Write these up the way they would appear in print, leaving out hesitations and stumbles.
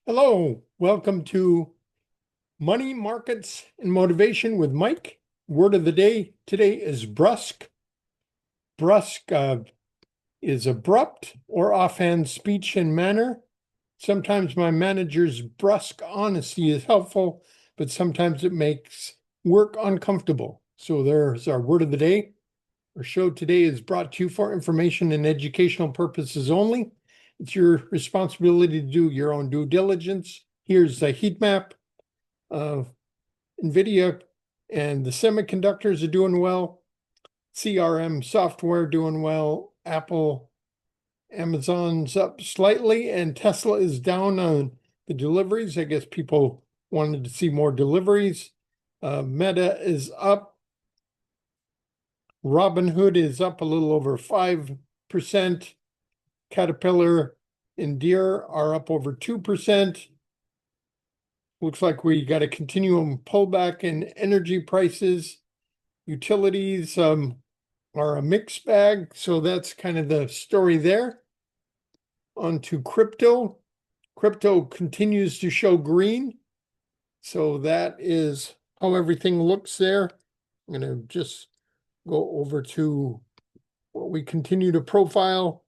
Hello, welcome to Money, Markets, and Motivation with Mike. Word of the day today is brusque. Brusque is abrupt or offhand speech and manner. Sometimes my manager's brusque honesty is helpful, but sometimes it makes work uncomfortable. So there's our word of the day. Our show today is brought to you for information and educational purposes only. It's your responsibility to do your own due diligence. Here's a heat map of NVIDIA, and the semiconductors are doing well. CRM software doing well. Apple, Amazon's up slightly, and Tesla is down on the deliveries. I guess people wanted to see more deliveries. Meta is up. Robinhood is up a little over 5%. Caterpillar and Deere are up over 2%. Looks like we got a continuum pullback in energy prices. Utilities are a mixed bag, so that's kind of the story there. On to crypto. Crypto continues to show green, so that is how everything looks there. I'm going to just go over to what we continue to profile.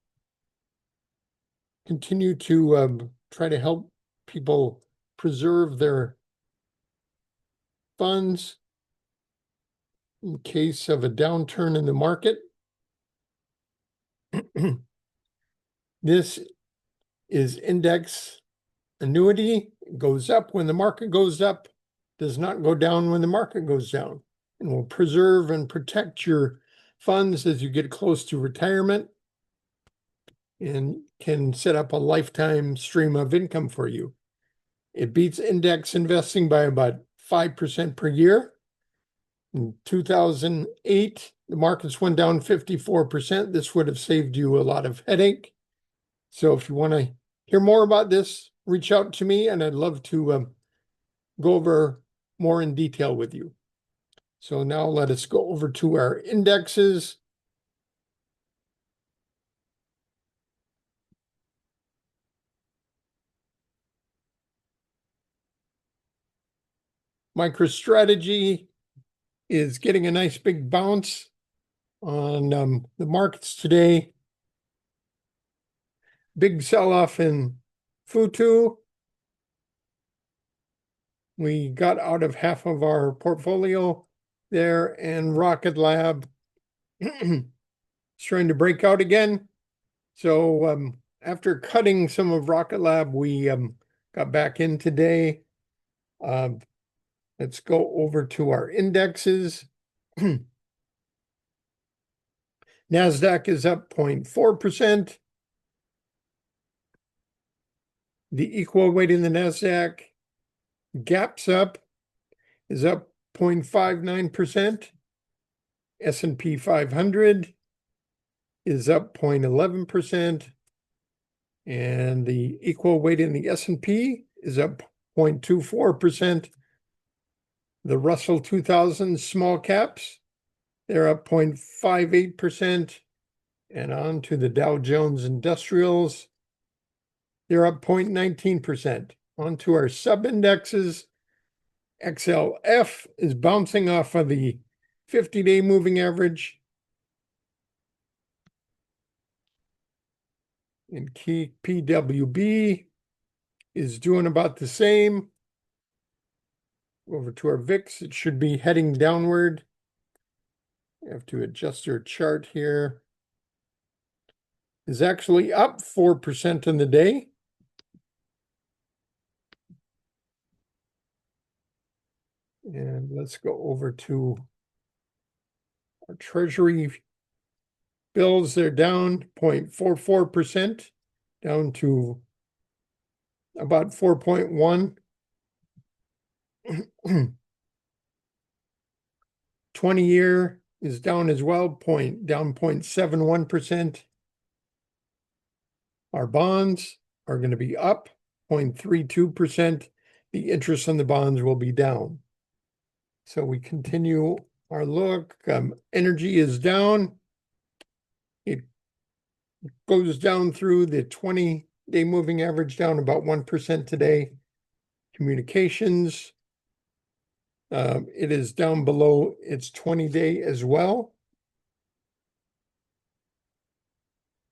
Continue to try to help people preserve their funds in case of a downturn in the market. This is index annuity. It goes up when the market goes up, does not go down when the market goes down, and will preserve and protect your funds as you get close to retirement and can set up a lifetime stream of income for you. It beats index investing by about 5% per year. In 2008, the markets went down 54%. This would have saved you a lot of headache. So if you want to hear more about this, reach out to me, and I'd love to go over more in detail with you. So now let us go over to our indexes. MicroStrategy is getting a nice big bounce on the markets today. Big sell-off in Futu. We got out of half of our portfolio there, and Rocket Lab is trying to break out again. So after cutting some of Rocket Lab, we got back in today. Let's go over to our indexes. NASDAQ is up 0.4%. The equal weight in the NASDAQ gaps up is up 0.59%. S&P 500 is up 0.11%. And the equal weight in the S&P is up 0.24%. The Russell 2000 small caps, they're up 0.58%. And on to the Dow Jones Industrials, they're up 0.19%. On to our sub-indexes, XLF is bouncing off of the 50-day moving average. And key PWB is doing about the same. Over to our VIX, it should be heading downward. I have to adjust our chart here. Is actually up 4% in the day. And let's go over to our Treasury bills. They're down 0.44%, down to about 4.1. 20-year is down as well, down 0.71%. Our bonds are going to be up 0.32%. The interest on the bonds will be down. So we continue our look. Energy is down. It goes down through the 20 day moving average down about 1% today. Communications, it is down below its 20-day as well.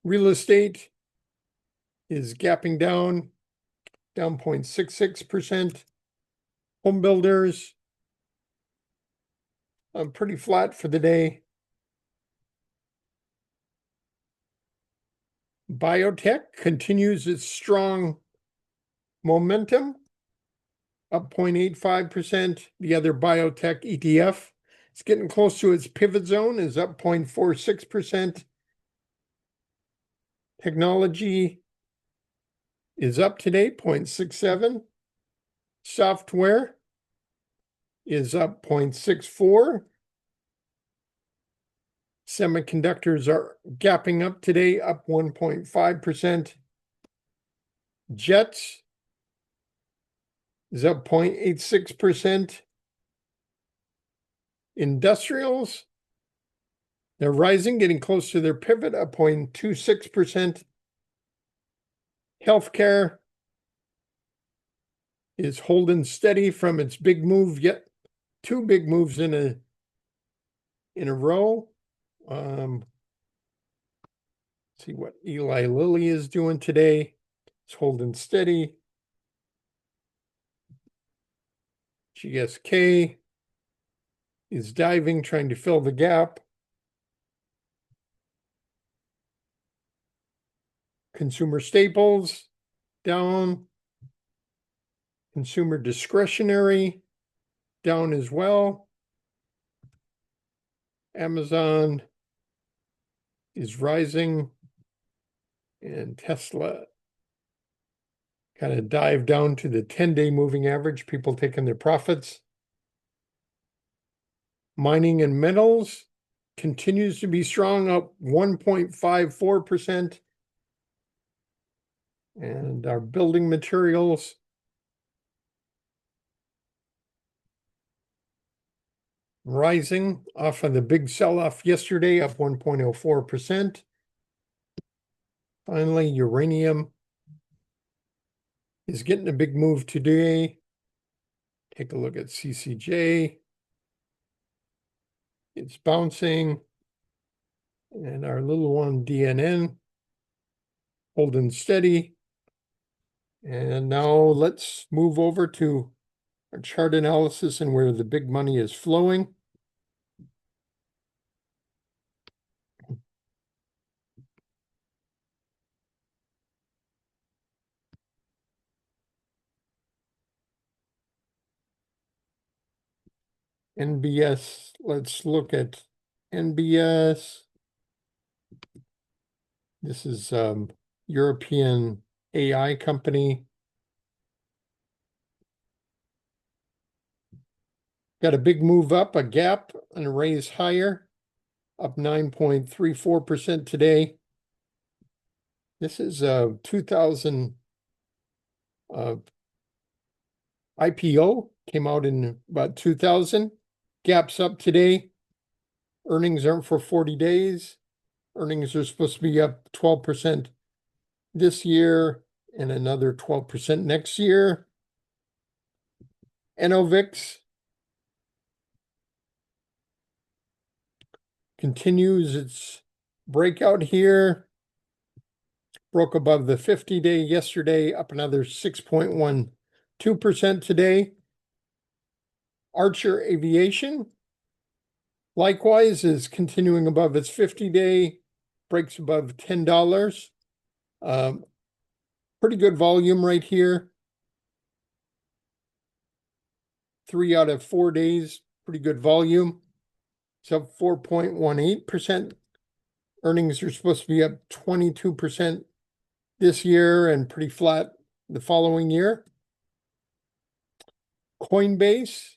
Real estate is gapping down 0.66%. Home builders, pretty flat for the day. Biotech continues its strong momentum, up 0.85%. The other biotech ETF, it's getting close to its pivot zone, is up 0.46%. Technology is up today, 0.67. Software is up 0.64. Semiconductors are gapping up today, up 1.5%. Jets is up 0.86%. Industrials, they're rising, getting close to their pivot, up 0.26%. Healthcare is holding steady from its big move, yet two big moves in a row. See what Eli Lilly is doing today. It's holding steady. GSK is diving, trying to fill the gap. Consumer staples down. Consumer discretionary down as well. Amazon is rising, and Tesla kind of dive down to the 10-day moving average, people taking their profits. Mining and metals continues to be strong, up 1.54%. And our building materials rising off of the big sell-off yesterday, up 1.04%. Finally, uranium is getting a big move today. Take a look at CCJ. It's bouncing. And our little one, DNN, holding steady. And now let's move over to our chart analysis and where the big money is flowing. NBS, let's look at NBS. This is European AI company. Got a big move up, a gap, and a raise higher, up 9.34% today. This is 2000 IPO, came out in about 2000. Gaps up today. Earnings aren't for 40 days. Earnings are supposed to be up 12% this year and another 12% next year. Enovix continues its breakout here. Broke above the 50-day yesterday, up another 6.12% today. Archer Aviation, likewise, is continuing above its 50-day, breaks above $10. Pretty good volume right here. 3 out of 4 days, pretty good volume. It's up 4.18%. Earnings are supposed to be up 22% this year and pretty flat the following year. Coinbase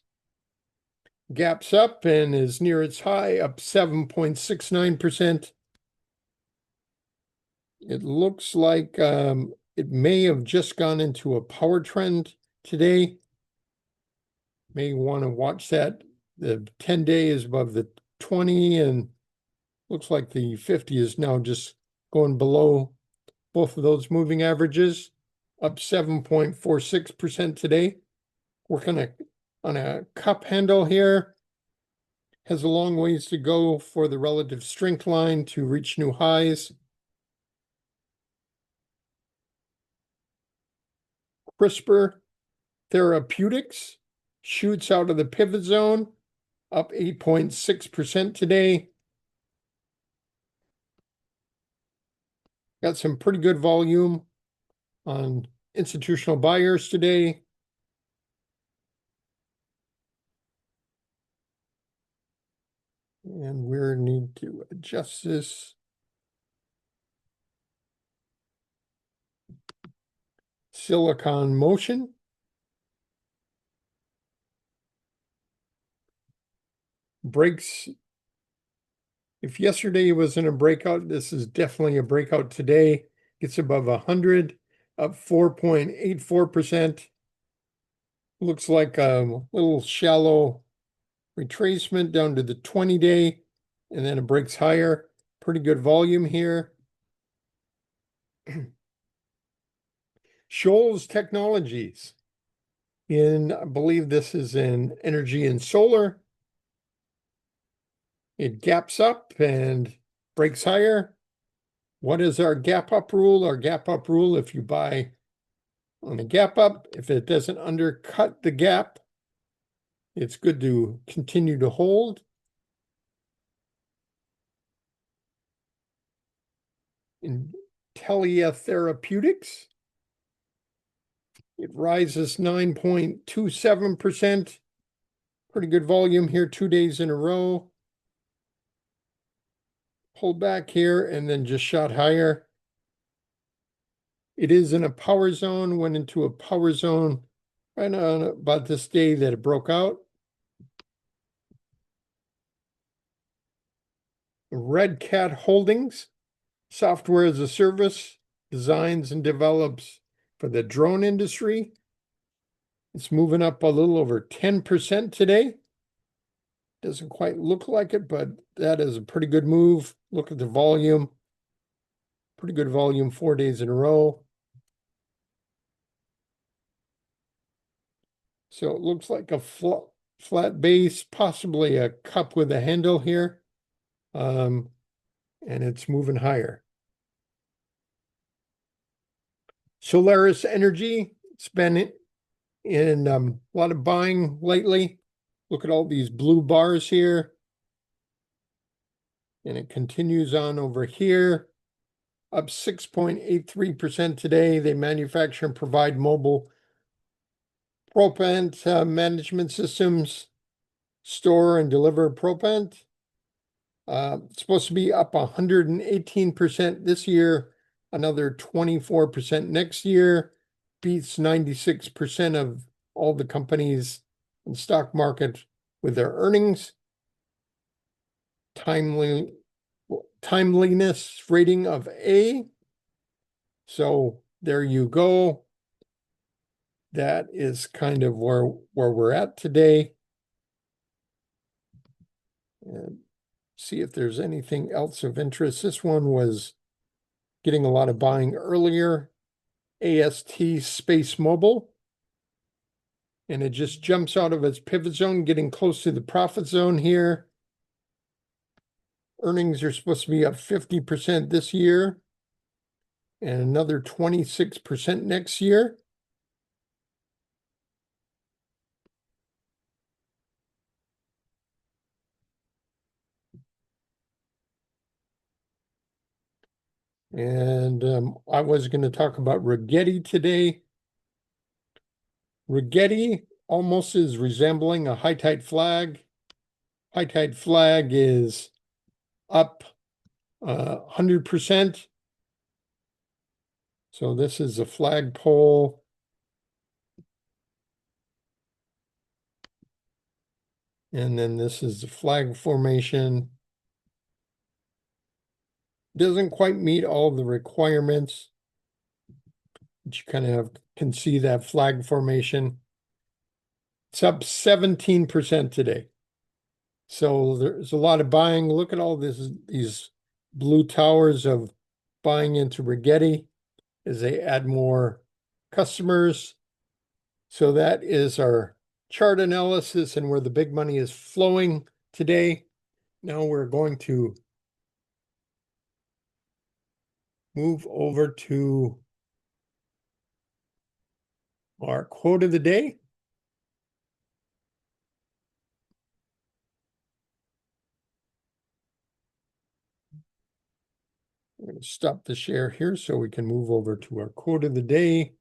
gaps up and is near its high, up 7.69%. It looks like it may have just gone into a power trend today. May want to watch that. The 10-day is above the 20, and looks like the 50 is now just going below both of those moving averages, up 7.46% today. Working on a cup handle here. Has a long ways to go for the relative strength line to reach new highs. CRISPR Therapeutics shoots out of the pivot zone, up 8.6% today. Got some pretty good volume on institutional buyers today. And we need to adjust this. Silicon Motion. Breaks. If yesterday was in a breakout, this is definitely a breakout today. Gets above 100, up 4.84%. Looks like a little shallow retracement down to the 20-day, and then it breaks higher. Pretty good volume here. Shoals Technologies. I believe this is in energy and solar. It gaps up and breaks higher. What is our gap up rule? Our gap up rule, if you buy on a gap up, if it doesn't undercut the gap, it's good to continue to hold. Intellia Therapeutics. It rises 9.27%. Pretty good volume here, 2 days in a row. Pulled back here and then just shot higher. It is in a power zone, went into a power zone right on about this day that it broke out. Red Cat Holdings, software as a service, designs and develops for the drone industry. It's moving up a little over 10% today. Doesn't quite look like it, but that is a pretty good move. Look at the volume. Pretty good volume 4 days in a row. So it looks like a flat base, possibly a cup with a handle here. And it's moving higher. Solaris Energy, it's been in a lot of buying lately. Look at all these blue bars here. And it continues on over here, up 6.83% today. They manufacture and provide mobile propellant management systems, store and deliver propellant. It's supposed to be up 118% this year, another 24% next year, beats 96% of all the companies in the stock market with their earnings. Timeliness rating of A. So there you go. That is kind of where we're at today. And see if there's anything else of interest. This one was getting a lot of buying earlier. AST Space Mobile. And it just jumps out of its pivot zone, getting close to the profit zone here. Earnings are supposed to be up 50% this year and another 26% next year. And I was going to talk about Rigetti today. Rigetti almost is resembling a high tide flag. High tide flag is up 100%. So this is a flagpole. And then this is the flag formation. Doesn't quite meet all the requirements, but you kind of can see that flag formation. It's up 17% today. So there's a lot of buying. Look at all these blue towers of buying into Rigetti. as they add more customers. So that is our chart analysis and where the big money is flowing today. Now we're going to move over to our quote of the day. I'm going to stop the share here so we can move over to our quote of the day.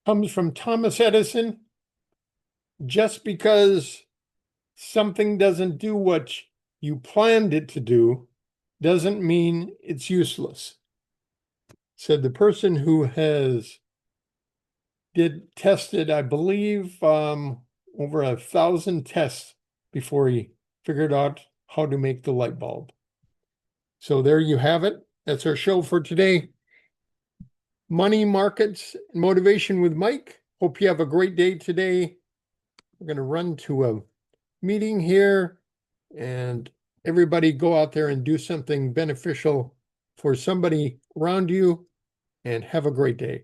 Comes from Thomas Edison. Just because something doesn't do what you planned it to do doesn't mean it's useless. Said the person who has tested, I believe, over 1,000 tests before he figured out how to make the light bulb. So there you have it. That's our show for today. Money, markets, and motivation with Mike. Hope you have a great day today. We're going to run to a meeting here, and everybody go out there and do something beneficial for somebody around you, and have a great day.